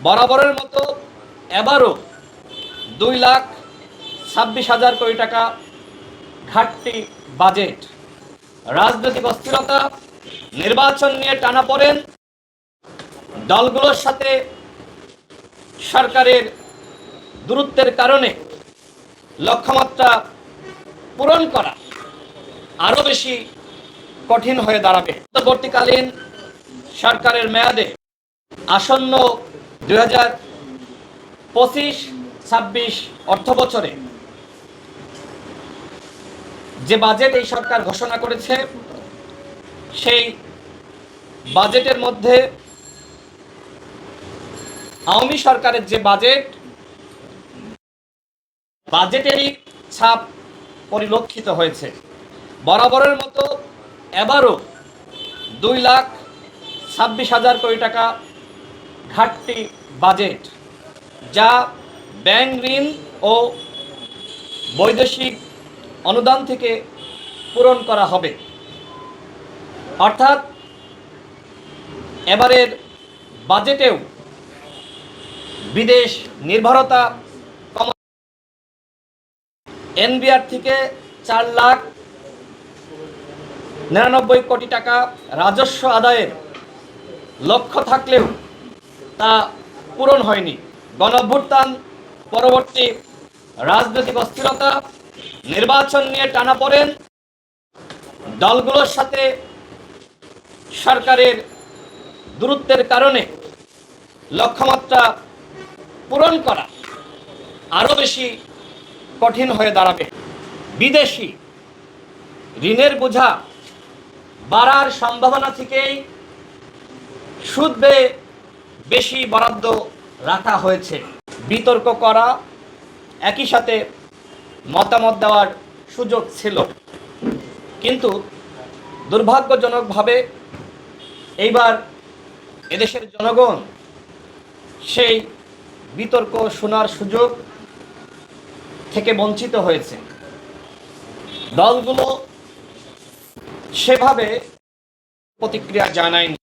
বরাবরের মতো এবারও 2,26,000 কোটি টাকা ঘাটতি বাজেট। রাজনৈতিক অস্থিরতা, নির্বাচন নিয়ে টানাপোড়েন, দলগুলোর সাথে সরকারের দূরত্বের কারণে লক্ষ্যমাত্রা পূরণ করা আরও বেশি কঠিন হয়ে দাঁড়াবে। পরবর্তীকালীন সরকারের মেয়াদে আসন্ন 2025-26 অর্থবছরে যে বাজেট এই সরকার ঘোষণা করেছে, সেই বাজেটের মধ্যে আওয়ামী সরকারের যে বাজেটেরই ছাপ পরিলক্ষিত হয়েছে। বরাবরের মতো এবারও 2,26,000 কোটি টাকা ঘাটতি বাজেট, যা ব্যাংক ঋণ ও বৈদেশিক অনুদান থেকে পূরণ করা হবে। অর্থাৎ এবারের বাজেটেও বিদেশ নির্ভরতা এনবিআর থেকে 4,99,00,000 কোটি টাকা রাজস্ব আদায়ের লক্ষ্য থাকলেও তা পূরণ হয়নি। গণঅভ্যুত্থান পরবর্তী রাজনৈতিক অস্থিরতা, নির্বাচন নিয়ে টানাপোড়েন, দলগুলোর সাথে সরকারের দূরত্বের কারণে লক্ষ্যমাত্রা পূরণ করা আরও বেশি কঠিন হয়ে দাঁড়াবে। বিদেশি ঋণের বোঝা বাড়ার সম্ভাবনা থেকেই সুদ ব্যয়ে বেশি বরাদ্দ রাখা হয়েছে। বিতর্ক করা, একই সাথে মতামত দেওয়ার সুযোগ ছিল, কিন্তু দুর্ভাগ্যজনকভাবে এইবার এদেশের জনগণ সেই বিতর্ক শোনার সুযোগ থেকে বঞ্চিত হয়েছে। দলগুলো সেভাবে প্রতিক্রিয়া জানায়নি।